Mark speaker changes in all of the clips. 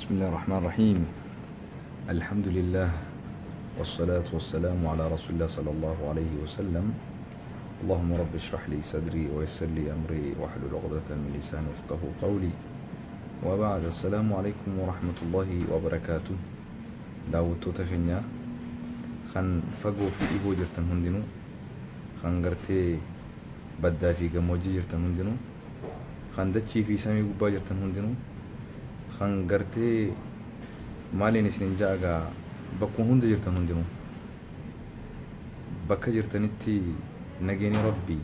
Speaker 1: بسم الله الرحمن الرحيم. الحمد لله والصلاة والسلام على رسول الله صلى الله عليه وسلم. اللهم رب اشرح لي صدري ويسر لي أمري واحلل عقدة من لساني يفقهوا قولي. وبعد، السلام عليكم ورحمة الله وبركاته. داوتو تخنيا خان فقو في إيهو جرتن هندنو، خان قرتي بدا في قموجي جرتن هندنو، خان دتشي في سامي قبا جرتن هندنو، خان قرتي مالين سنين جاقا بكو هند جرتن هندنو، بكا جرتنتي نجيني ربي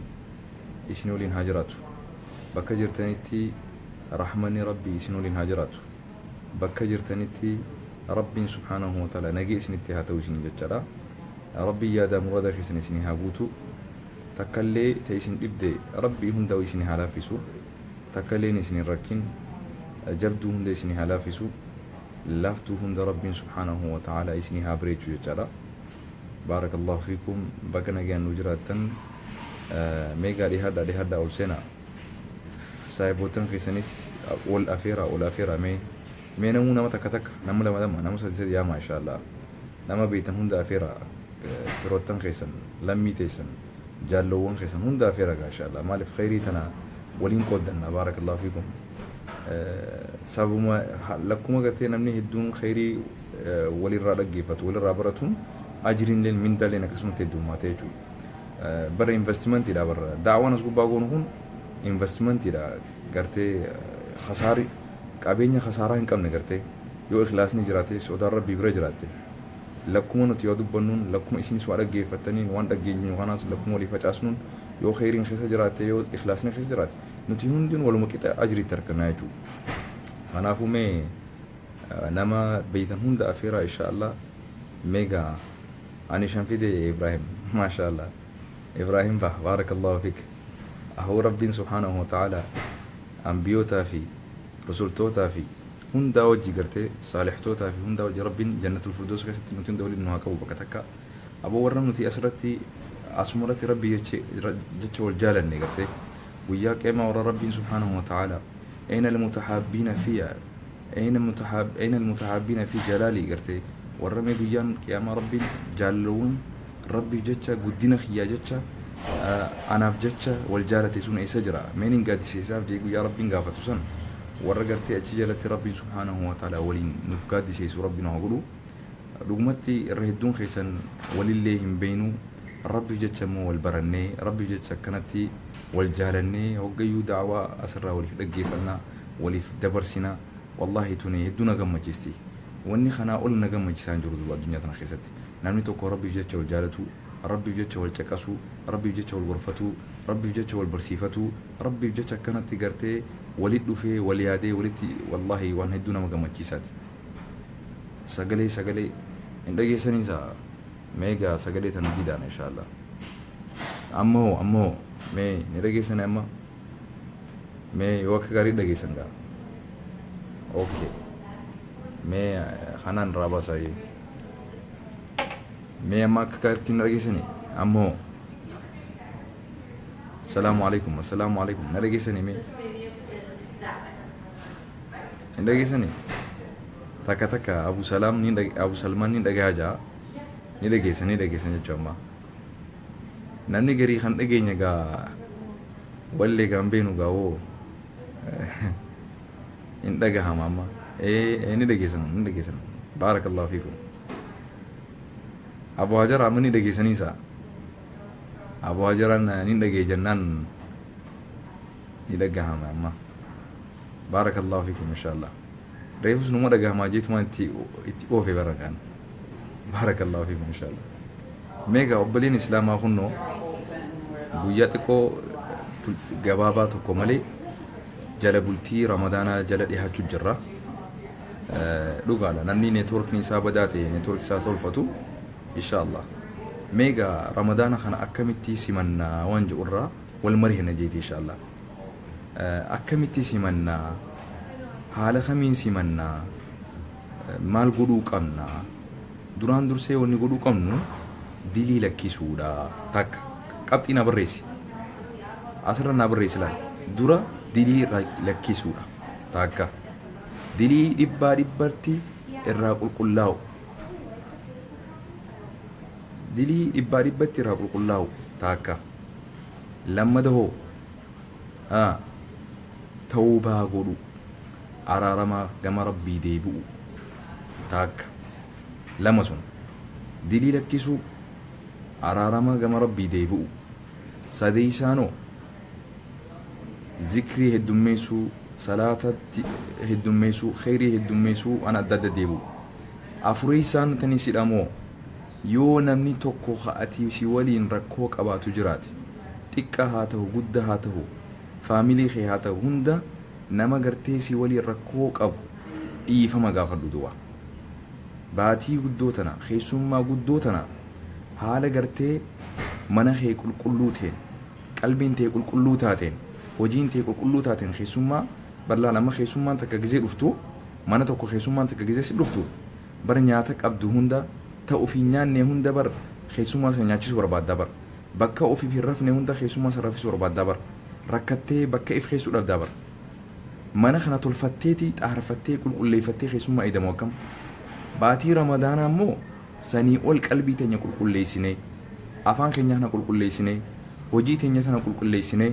Speaker 1: إسنولين هاجراتو، بكا جرتنتي رحمني ربي إسنولين هاجراتو، بكا جرتنتي ربي سبحانه وتعالى نجي إسنتي هاتوشين جتشرا ربي يا دا مرادة خسن إسني هابوتو تكلي تيسن إبدي ربي هندا وإسني هالافسو تكلي نسني ركين جبدو هندا إسني هالافسو لافتو هندا ربي سبحانه وتعالى إسني هابريتشو جتشرا. بارك الله فيكم. بكنا جان نجراتن ميجا لهذا أول سنة سايبوتن خسنيس والأفيرة مي نمونا متكتك نملا مدام نمسا تسد يا ما شاء الله نما بيتن هندا أفيرة فروتن خسن لمي تيسن جالوون خسن هندا أفيرة ما شاء الله مالف خيري تنا ولين قدنا. بارك الله فيكم. سابوما لكم قرتي نمني هدون خيري ولي رادقيفت ولي رابرتون أجرين لين من دالين كسمة تدوم ما تيجو برا إنفستمنت إلى برا دعوانا سكوب باقون هون إنفستمنت إلى قرتي خساري قابينيا خسارة إنكم نقرتي يو إخلاصني جراتي سودار ربي برا جراتي لكم أنو تيادو بنون لكم إسني سوالا جيفتنين وان دقيني وغاناس لكم ولي فجأسنون يو خيرين خيسا جراتي يو إخلاصني خيسا جراتي نتيهون دين ولو مكتا أجري تركنا يجو خنافو مي نما بيتن هون دا أفيرا إن شاء الله ميغا أنا شنفيدي إبراهيم ما شاء الله إبراهيم بارك الله فيك. أهو ربي سبحانه وتعالى أنبيوتا في رسولتوتا في هندا وجي قرتي صالحتوتا في هندا وجي ربي جنة الفردوس كيست نتين دولي إنها كبو بكتكا أبو ورم نتي أسرتي أسمرتي ربي جتش والجالني قرتي وياك إما ورا ربي سبحانه وتعالى أين المتحابين فيها أين المتحابين في جلالي قرتي ورمي بيان كيما ربي جالون ربي جتشا قدنا خيا جتشا أنا في جتشا والجالة سون أي سجرة مين قاد سيساف ديقو يا ربي قافتو سن ورقرتي أجيجالة ربي سبحانه وتعالى ولين نفقاد سيسو ربنا وقلو رقمتي الرهدون خيسن وللهم بينو ربي جتشا مو والبرني ربي جتشا كانتي والجالني وقيو دعوة أسرى ولي فلنا ولي دبرسنا والله توني يدونا قم جستي واني خنا اقول نجم مجسان جرود الدنيا تنخيست نامني توكو ربي جتشا والجالتو ربي جتشا والجكاسو ربي جتشا والغرفتو ربي جتشا والبرسيفتو ربي جتشا كانت تجرتي ولد في وليادي ولدي والله وان هدونا مجم مجسات سجلي عندك سنيسا ميجا سجلي تنجيدا ان شاء الله أمو مي نرجع سنة أما مي وقت كاري دقي سنجا أوكي مي خنان رابا ساي مي أما كارتين نرجع سنة أمو السلام عليكم نرجع سنة مي نرجع سنة تكا أبو سلمان نرجع جا نرجع سنة جماعة namni garii kan dhageenya gaa wallee gaambeenu gaa oo in dhagahama amma ni dhageessan baarakallahu fiikum. Abu Hajar amma ni dhageessaniisa Abu Hajaran ni dhagee jannaan ni dhagahama amma baarakallahu fiikum inshallah. Reefus numa dhagahamaa jeetuma itti oofe barakaan baarakallahu fiikum inshallah. Meega obboleen islaamaa kunnoo guyyaa xiqqoo gabaabaa tokko malee jala bultii ramadaanaa jala dhiyaachuu jirra. Dhugaadha namni neetwoorkiin isaa badaa ta'e neetwoorkii isaa tolfatu inshaallah. Meega ramadaana kana akkamitti simannaa waan jedhurraa wal marihna jeeti inshaallah. Akkamitti simannaa haala kamiin simannaa maal godhuu qabnaa duraan dursee wanni godhuu qabnu dilii lakkisuudha takka qabxii na barreessi asirra na barreessi laal dura dilii lakkisuudha takka dilii dhibbaa dhibbatti irraa qulqullaa'u dilii dhibbaa dhibbatti irraa qulqullaa'u taakka lammada hoo tawbaa godhu araaramaa gama rabbii deebi'u taakka lama sun dilii lakkisuu araaramaa gama rabbii deebi'u sadeeysaanoo zikrii heddummeessuu salaatatti heddummeessuu khayrii heddummeessuu an adda adda deebi'u afureeysaan tani sidhamoo yoo namni tokko ka'atii si waliin rakkoo qabaatu jiraate xiqqa haa ta'u gudda haa ta'u faamilii kee haa ta'u hunda nama gartee si waliin rakkoo qabu dhiifama gaafadhu du'a baatii guddoo tana keessummaa guddoo tana haala gartee mana kee qulqulluu ta'een qalbiin tee qulqulluu taateen hojiin tee qulqulluu taateen keessummaa bal'aa nama keessummaan takka gizee dhuftu mana tokko keessummaan takka gizee si dhuftu bar nyaata qabdu hunda ta'u fi nyaanne hunda bar keessummaa sana nyaachisu barbaaddaa bar bakka ofiif hin rafne hunda keessummaa sana rafisuu barbaaddaa bar rakkattee bakka if keessuu dhabdaa bar mana kana tolfatteeti xaarfattee qulqulleeffattee keessummaa eedamu akkam baatii ramadaanaa immoo sanii ol qalbii teenya qulqulleessinee afaan keenya kana qulqulleessinee hojii teenya kana qulqulleessinee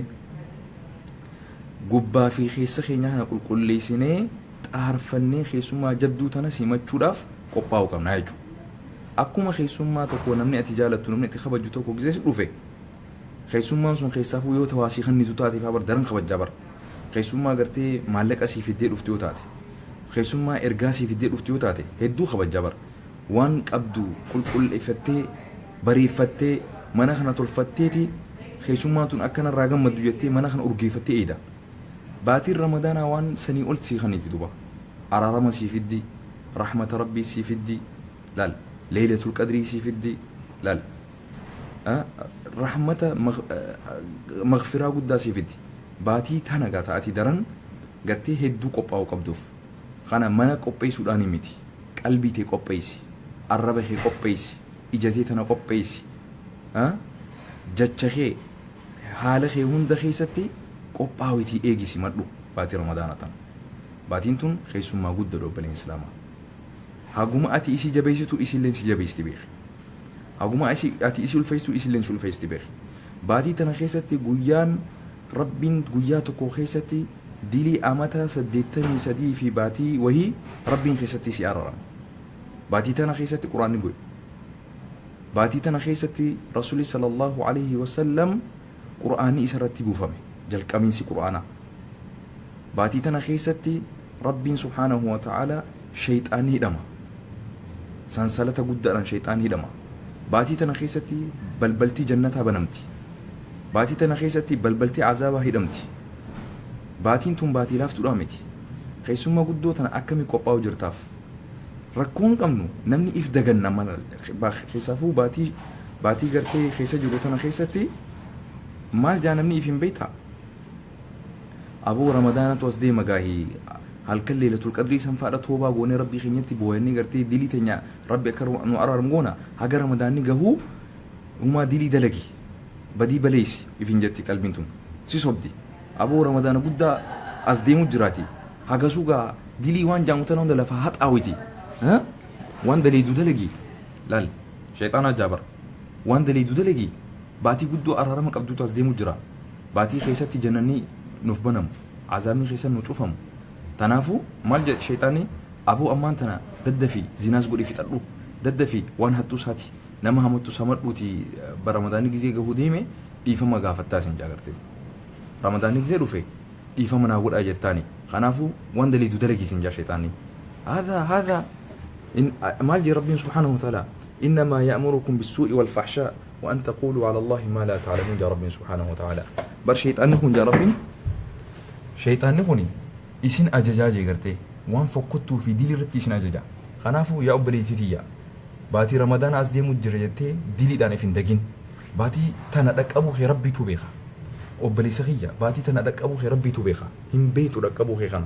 Speaker 1: gubbaa fi keessa keenya kana qulqulleessinee xaarfannee keessummaa jabduu tana simachuudhaaf qophaa'uu qabna jechuudha. Akkuma keessummaa tokko namni ati jaalattu namni itti kabaju tokko gisee dhufe keessummaan sun keessaafuu yoo tawaasii kannitu taate faa bar daran kabajaa bar keessummaa gartee maallaqa sii fiddee dhufte yoo taate keessummaa ergaa sii fiddee dhufte yoo taate hedduu kabajaa bar waan qabdu qulqulleeffattee bareeffattee mana kana tolfatteeti keessummaan tun akkanarraa gammaddu jettee mana kana urgeeffattee eeda baatiin ramadaanaa waan sanii ol sii kaniiti duba araarama sii fiddi rahmata rabbii sii fiddi laal leeylatul qadrii sii fiddi laal rahmata maghfiraa guddaa sii fiddi baatii tana gaa ta'ati daran gartee hedduu qophaa'uu qabduuf kana mana qopheessuudhaan miti qalbii tee qopheessi arraba kee qopheessi ija tee tana qopheessi jecha kee haala kee hunda keessatti qophaa'uutii eegisi madhu baatii ramadaana tana baatiin tun keessummaa guddaa obboleen islaamaa haguma ati isi jabeessitu isilleen si jabeesti beeki haguma ati isi ulfeessitu isilleen si ulfeesti beeki baatii tana keessatti guyyaan rabbiin guyyaa tokko keessatti dilii amata 83 fi baatii wahii rabbiin keessatti si araarama baatii tana keessatti quraanni bu'e baatii tana keessatti rasuuli sallallahu alaihi wasallam quraanni isarratti buufame jalqabiinsi quraanaa baatii tana keessatti rabbiin subhaanahu wa ta'ala shayxaanii hidhama sansalata guddaadhaan shayxaanii hidhama baatii tana keessatti balbaltii jannataa banamti baatii tana keessatti balbaltii azaabaa hidhamti baatiin tun baatii laaftuudhaa miti keessummaa guddoo tana akkami qophaa'u jirtaaf rakkoon qabnu namni if daganna mana keessaafuu baatii gartee keessa jiru tana keessatti maal jaa namni if hin beektaa abuu ramadaanatu as deema gaahii halkan leelatul qadrii san faadha toobaa goonee rabbii keenyatti boo'anii gartee dilii teenya rabbi akka nu araaram goona haga ramadaanni gahuu umaa dilii dalagi badii baleessi ifin jetti qalbiin tun si sobdi aboo ramadaana guddaa as deemu jiraati hagasuu gaa dilii waan jaamutan hunda lafa haxaawiti waan daleedu dalagi laal shayxaana jaabar waan daleedu dalagi baatii guddoo araarama qabdutu as deemu jira baatii keessatti jannanni nuuf banamu azaabni keessan nu cufamu tanaafu maal jedhe shayxaanni aboo ammaan tana daddafi zinaas godhi fixadhu daddafi waan hattuu isaati nama hamattu samadhuuti baramadaanni gizee gahuu deeme dhiifama gaafattaa isin jaagarte ramadaanni gizee dhufe dhiifama naa godhaa jettaani kanaafu waan daliidu dalagii isin jaa shayxaanni هذا مال جي ربي سبحانه وتعالى إنما يأمركم بالسوء والفحشاء وأن تقولوا على الله ما لا تعلمون جا ربي سبحانه وتعالى بر شيطان نكون جا ربي شيطان نكوني إسن أججاجي قرتي وان فكتو في ديلي رتي إسن أججا خنافو يا أبلي تتيا باتي رمضان أزدي مجريتي ديلي داني فين دقين باتي تندك أبو خي ربي توبيخا أبلي سخية باتي تندك أبو خي ربي توبيخا هم بيتو دك أبو خي خان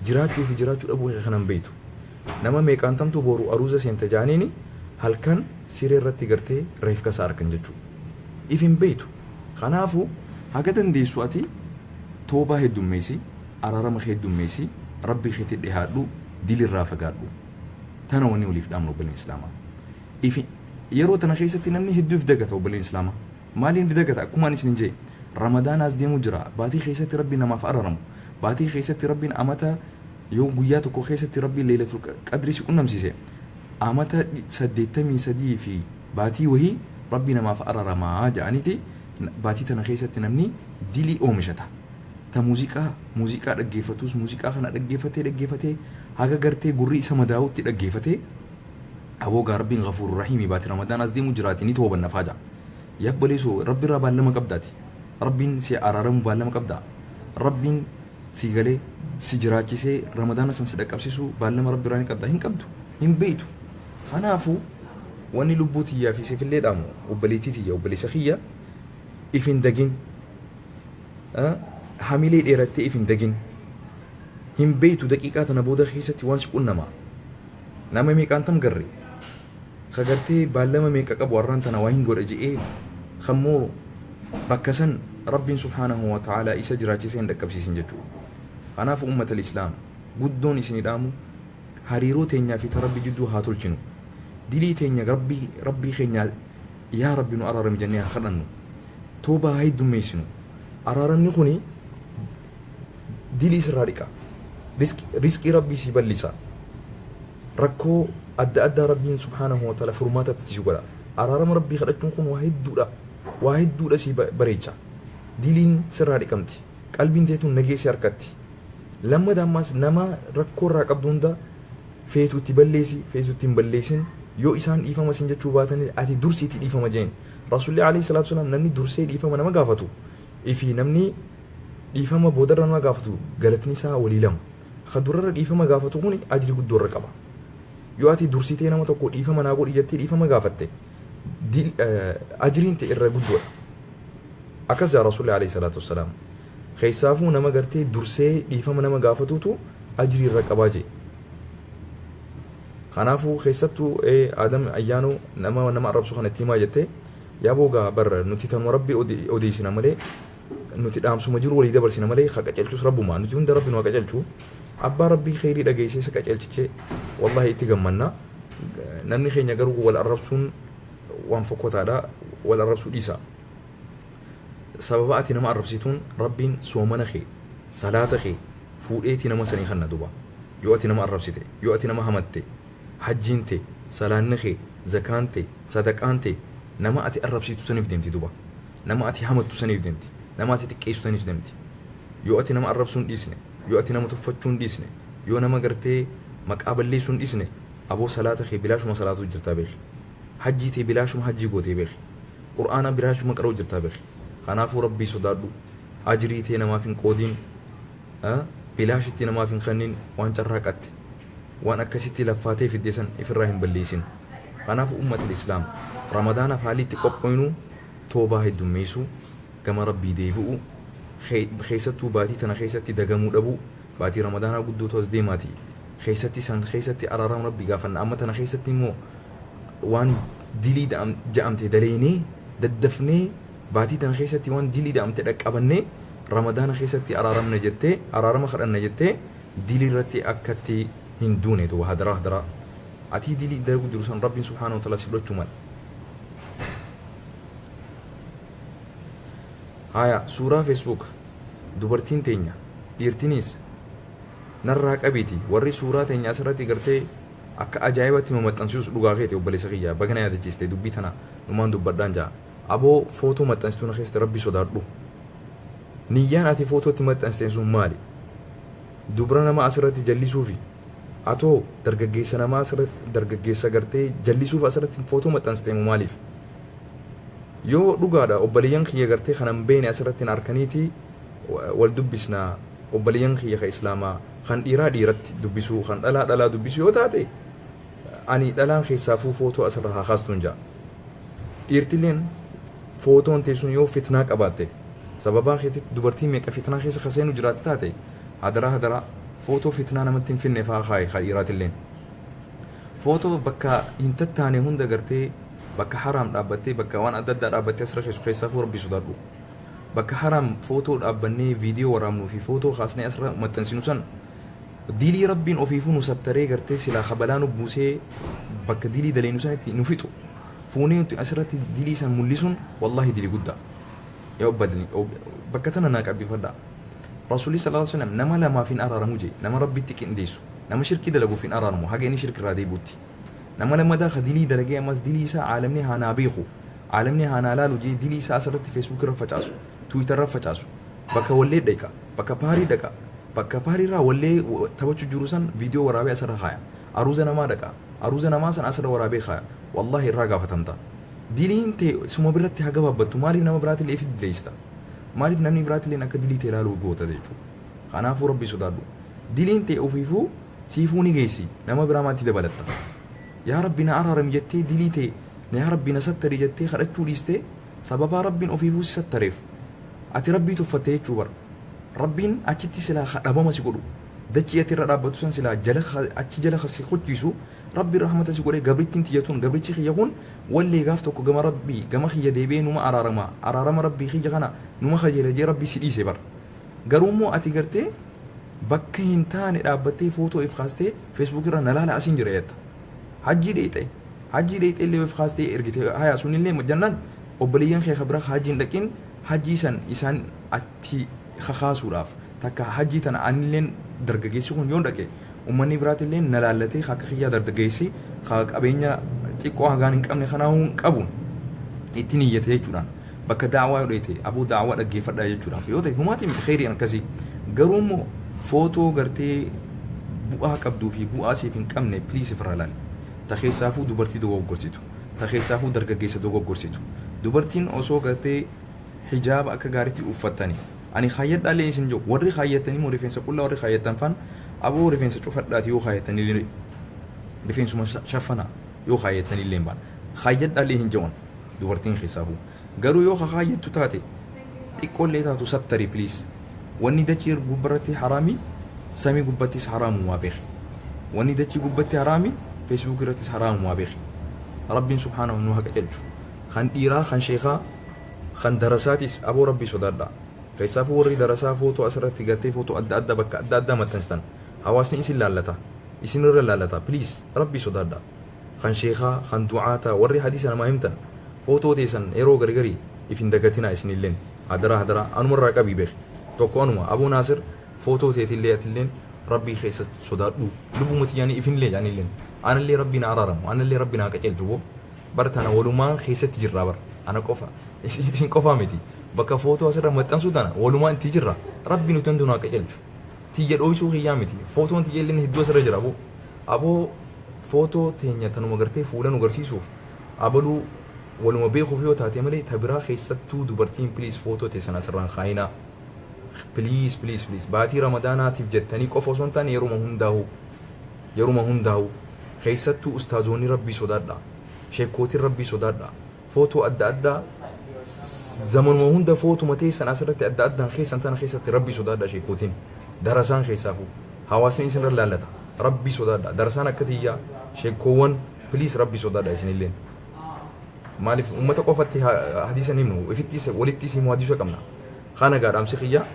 Speaker 1: جراجو في جراجو أبو خي خان بيتو nama meeqaantamtu boru aruuza seente jaaniini halkan siree irratti gartee reef kasa arkan jechuu if hin beeytu kanaafu haga dandeessu ati toobaa heddummeessi أرارم خيد ميسي ربي خيت الدهادو ديل الرافق قادو تنا وني وليف دامنو بالإسلام إفي يرو تنا خيستي نمني هدو في دقته بالإسلام مالين في دقته أكو ما نجي رمضان أزدي مجرى باتي خيستي ربي نما فأررم باتي خيستي ربي أمتا يوم قياتك خيستي ربي ليلة القدر سكون نمسيسي أمتا سديتمي سدي في باتي وهي ربي نما فأررم جانيتي باتي تنا خيستي نمني ديلي أومشتا تا موسيقى دغيفتوس موسيقى خنا دغيفتي هاغا غرتي غوري سما داوتي دغيفتي ابو غربين غفور رحيم بات رمضان ازدي مجراتي ني توبن نفاجا يبليسو ربي ربا لما قبداتي ربين سي ارارم بالما قبدا ربين سي غلي سي جراكي سي رمضان سن صدقابسيسو بالما ربي راني قبدا هين قبدو هين بيتو خنافو وني لبوتي يا في سيف الليل امو وبليتي يا وبلي سخيه يفين دغين حاملي ديرتي إفن دقين هم بيتو دقيقات نبودا خيستي وانس قلنما نما ميك أنتم قري خغرتي بالما ميك أقب ورانتنا وين قر أجي خمو بكسن رب سبحانه وتعالى إسا جراجي سين دكب سيسن جتو أنا في أمة الإسلام قدون إسني دامو هاريرو تينيا في تربي جدو هاتول جنو دلي تينيا ربي خينيا يا ربي نو أرارم جنيا خلنو توبا هاي دميسنو أرارم نخوني دلي سراريكا رزق ربي سيبلسا ركو أدى ربي سبحانه وتعالى فرماتا تتشغلا أرارم ربي خلقتون كون واحد دودا سي بريجا دلين سراريكمتي قلبين تيتون نجي سياركتي لما داماس نما ركو راقبدون دا فيتو تبلسي فيتو تنبلسين يو إسان إفما سنجا چوباتني أتي درسي تي إفما جين رسول الله عليه الصلاة والسلام نمني درسي إفما نما قافتو إفي نمني إفما بودر نما قافتو قالتني سا وليلم خدورر إفما قافتو هوني أجري قد دور رقبا يو أتي درسي تي نما تقول إفما ناقول إجتي إفما قافتي أجرين تي إرى قد دور أكز رسول الله عليه الصلاة والسلام خيسافو نما قرتي درسي إفما نما قافتو تو أجري رقبا جي خنافو خيستو آدم أيانو نما أرب سخان التيما جتي يابوغا بر نتي تنوربي أوديسنا ملي نتي دامسو مجرو ولي دبرسنا ملي خاقاجلچوس ربما نتي هند ربي نواقاجلچو أبا ربي خيري دقيسي سكاجلچي والله اتقمنا نمني خي نغرو والأربسون وانفقوتا دا والأربسو إيسا سبباتي نما أربسيتون ربين سومنا خي صلاة خي فوئيتي نما سني خنا دوبا يوأتي نما أربسيتي يوأتي نما همتي حجينتي سلانخي زكانتي صدقانتي نما أتي أربسيتو سنيف ديمتي دوبا نما أتي حمدتو سنيف ديمتي نما أتي تكيسو سنيف ديمتي يو أتي نما أربسون ديسني يو أتي نما تفتشون ديسني يو نما قرتي مقابل ليسون ديسني أبو صلاة خي بلاش ما صلاة جرتا بيخي حجيتي بلاش ما حجي قوتي بيخي قرآن بلاش ما قرأو جرتا بيخي خنافو ربي صدادو أجريتي نما فين قودين بلاشتي نما فين خنين وان جراكت وان أكسيتي لفاتي في الديسن إفراهيم بليسين خنافو أمة الإسلام رمضان فعلي تقبينو توبة هدوميسو كما ربي ديبو خيستو باتي تنا خيستي دقمو دبو باتي رمضان قدو توزدي ماتي خيستي سن خيستي أرارام ربي غافن أما تنا خيستي مو وان ديلي دام جامتي دليني ددفني باتي تنا خيستي وان ديلي دام تدك أبني رمضان خيستي أرارام نجتي أرارام خران نجتي ديلي رتي أكتي هندوني تو هدرا أتي ديلي درجو درسان ربي سبحانه وتعالى سبلو جمال هايا سورة فيسبوك دوبرتين تينيا ديرتينيس نراك أبيتي وري سورة تينيا سرتي قرتي أك أجايبتي ممتنسيوس لغاغيتي وبلي سخيا بغنا يادا جيستي دوبيتنا نمان دوبردان جا أبو فوتو متنسيتو نخيست ربي صدارلو نيان أتي فوتو تمتنسيتو مالي دوبرانا ما أسرتي جلي سوفي أتو درججيسا نما أسرت درججيسا قرتي جلي سوف أسرتي فوتو متنسيتو ماليف يو dhugaadha obboleeyyan kiyya gartee kanan beene asirratti arkaniiti wal dubbisna obboleeyyan kiyya ka islaamaa kan dhiiraa dhiiratti dubbisu kan dhalaa dubbisu yoo taate ani dhalaan keessaafuu footoo asirra haa kaastuun jaa dhiirtilleen footoon teessuun yoo fitnaa qabaatte sababaa keetti dubartii meeqa fitnaa keessa kaseenu jiraatti taate hadara footoo fitnaa namatti hin finne faa kaaye ka dhiiraatilleen footoo bakka hin tattaane hunda gartee bakka haram dhaabbattee bakka waan adda addaa dhaabbattee asirra keessu keessaa rabbi sodaadhu bakka haram footoo dhaabbannee viidiyoo waraabnuu fi footoo kaasnee asirra maxxansinu san dilii rabbiin ofiifuu nu sattaree gartee silaa kabalaa nu buusee bakka dilii daleenu sanitti nu fixu fuunee nuti asirratti dilii san mul'isuun wallahi dilii guddaa yaa obbadni bakka tana naa qabbifadhaa rasuulli sallallahu alaihi wasallam nama lamaaf hin araaramu jee nama rabbitti qindeessu nama shirkii dalaguuf hin araaramu haga inni shirki irraa deebuutti nama lammadaa ka dilii dalagee ammas dilii isaa caalamni haanaa beeku caalamni haanaa laalu jee dilii isaa asirratti feesbuuk irra facaasu tuwiitar irra facaasu bakka wallee dhaqa bakka paarii dhaqa bakka paarii irraa wallee taphachuu jiru san viidiyoo waraabee asirra kaaya aruuza namaa dhaqa aruuza namaa san asirra waraabee kaaya wallahi irraa gaafatamta diliin tee suma biratti haga baabbattu maaliif nama biraati illee ifitti deeysta maaliif namni biraati illee akka dilii tee ilaaluu goota jechuudha kanaafuu rabbi sodaadhu diliin tee ofiifuu siifuu ni geessi nama biraa maatti dabalatta yaa rabbi na araarami jettee dilii tee yaa rabbi na sattari jettee kadhachuu dhiistee sababaa rabbiin ofiifuu si sattareef ati rabbii tuffattee jechuu bara rabbiin achitti silaa dhabama si godhu dachii ati irra dhaabbatu san silaa achi jala si qochiisu rabbi rahmata si godhee gabrittiin tiyyatuun gabrichi kiyya kun wallee gaaf tokko gama rabbii gama kiyya deebi'ee numa araarama rabbii kiyya kana numa kajeela jee rabbii si dhiise bara garuummoo ati gartee bakka hin taane dhaabbattee footoo if kaastee feesbuuk irra na laala asiin jira jetta hajjii dheeyxee illee if kaastee ergite hayaa sunillee jannaan obboleeyyan kee kabira hajjiin dhaqin hajjii san isaan atti kakaasuudhaaf takka hajjii tana anilleen dargaggeessi kun yoon dhaqe ummanni biraatillee na laallatee akka kiyyaa dargaggeessi qabeenya xiqqoo hagaan hin qabne kanaa hin qabu itti niyyate jechuudhaan bakka daawwaa dheete abuu daawwaa dhaggeeffadhaa jechuudhaaf yoo ta'e humaatii miti kheyriin akkasii garuu immoo footoo gartee bu'aa qabduu fi bu'aa siif hin qabne pliis ifirra laali ta keessaafuu dubartii dogoggorsitu ta keessaafuu dargaggeessa dogoggorsitu dubartiin osoo gartee hijaaba akka gaariitti uffattanii ani kaayyadhaalee isin jiru warri kaayyatanii moo rifeensa qullaa warri kaayyatan faan aboo rifeensa cufadhaati yoo kaayyatanii rifeensuma shaffanaa yoo kaayyatanii illee baan kaayyadhaalee hin jiran dubartiin keessaafuu garuu yoo kaayyattu taate xiqqoollee taatu sattari pliis wanni dachii gubbarratti haraami samii gubbattis haraamu waa beeki wanni dachii gubbatti haraami feesbuuk irrattis haraamu waa beeki rabbiin subhaanahu nu haqa calchu kan dhiiraa kan sheekaa kan darasaatis aboo rabbii sodaadhaa keessaafuu warri darasaa footoo asirratti gartee footoo adda addaa bakka adda addaa maxxanstan hawaasni isin laallata isin irra laallata pliis rabbii sodaadhaa kan sheekaa kan du'aataa warri hadiisa namaa himtan footoo teessan yeroo gargarii ifin dagatinaa isinilleen hadaraa anumarraa qabii beeki tokko anuma aboo naasir footoo teetillee atilleen rabbii keessa sodaadhu lubbumati yaani ifinillee yaanilleen anallee rabbiin araaramu anallee rabbiin haa qaceelchu boo bartana walumaa keessatti jirraa bar ana qofa isin qofaa miti bakka footoo asirra maxxansuu tana walumaa itti jirra rabbiin utuu hunduu haa qaceelchu tiyya dho'isuu kiyyaa miti footoon tiyya illee hedduu asirra jira aboo footoo teenya tanuma gartee fuula nu garsiisuuf abaluu waluma beekuuf yoo taate malee tabiraa keessattuu dubartiin pliis footoo teessan asirraan kaayinaa pliis baatii ramadaanaatiif jettanii qofa osoo hin taane yeruma hundaa'u keessattuu ustaazoonni rabbii sodaadha sheekootiin rabbii sodaadha footoo adda addaa zamanuma hunda footuma teessan asirratti adda addaan keessan tana keessatti rabbii sodaadha sheekootiin darasaan keessaafu hawaasni isin irra laallata rabbii sodaadha darasaan akka tiyyaa sheekoowwan pliis rabbii sodaadha isinilleen maaliif ummata qofatti hadiisa himnu ifittis walittis himu hadiisa qabna kana gaadhaamsi kiyya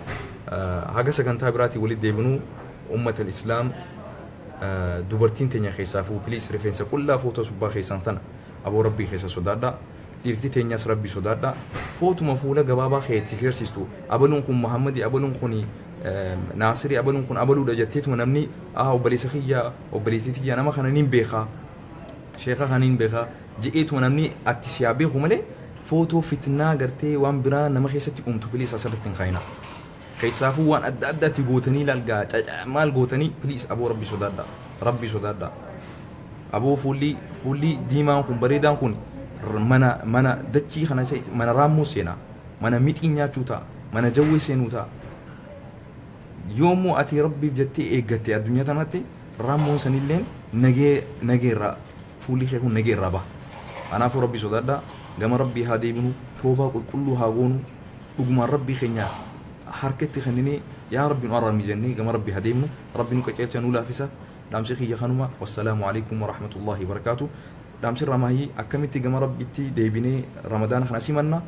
Speaker 1: haga sagantaa biraatii walitti deebinuu ummata islaam dubartiin teenya keessaafuu pliis rifeensa qullaa footoo subbaa keessan tana aboo rabbii keessa sodaadha dhiirti teenyas rabbii sodaadha footuma fuula gabaabaa keetti agarsiistu abaluun kun muhammadi abaluun kun naasiri abaluun kun abaluudha jetteetuma namni obboleessa kiyya obboleettii tiyya nama kana niin beekaa sheeka kana niin beekaa je'eetuma namni atti siyaa beeku malee footoo fitnaa gartee waan biraa nama keessatti uumtu pliis asirratti hin kaayina keessaafuu waan adda addaatti gootanii lalgaa maal gootanii pliis aboo rabbii sodaadha aboo fuulli diimaan kun bareedaan kun mana dachii kana mana raammoo seenaa mana mixii nyaachuu ta'a mana jawwee seenuu ta'a yoommoo ati rabbiif jettee eeggatte addunyaa tanatti raammoon sanilleen nageerraa fuulli kee kun nageerraa baha kanaafuu rabbii sodaadha gama rabbii haa deebinu toobaa qulqulluu haa goonu dhugumaan rabbii keenya harkatti kennine yaa rabbi nu araarami jennee gama rabbii haa deemnu rabbi nu qaceelcha nu laafisa dhaamsi kiyya kanuma wassalaamu alaikum warahmatullahi wabarakaatu dhaamsi ramahii akkamitti gama rabbitti deebinee ramadaana kana simanna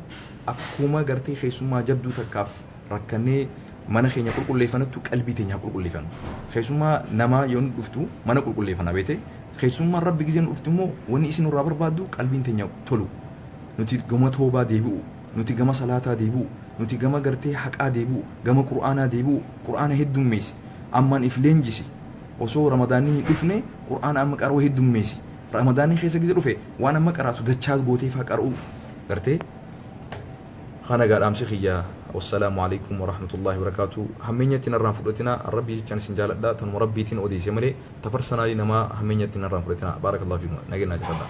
Speaker 1: akkuma gartee keessummaa jabduu takkaaf rakkannee mana keenya qulqulleeffanattu qalbii teenya qulqulleeffannu keessummaa namaa yoo dhuftu mana qulqulleeffanna beete keessummaa rabbi gizeen dhuftu immoo wanni isin irraa barbaaddu qalbiin teenya tolu nuti gama toobaa deebi'u nuti gama salaataa deebi'u nuti gama gartee haqaa deebi'u gama qur'aanaa deebi'u qur'aana heddummeessi ammaan if leenjisi osoo ramadaanii dhufne qur'aana amma qaroo heddummeessi ramadaanii keessa gize dhufe waan amma qaraatu dachaa gootee faa qara'u gartee خانا قال أمسي خيا والسلام عليكم ورحمة الله وبركاته همينيتنا الران فلوتنا الربي كان سنجال دا تن مربيتين أوديسي ملي تبرسنا لنا ما همينيتنا الران فلوتنا بارك الله فيكم نجينا جفدا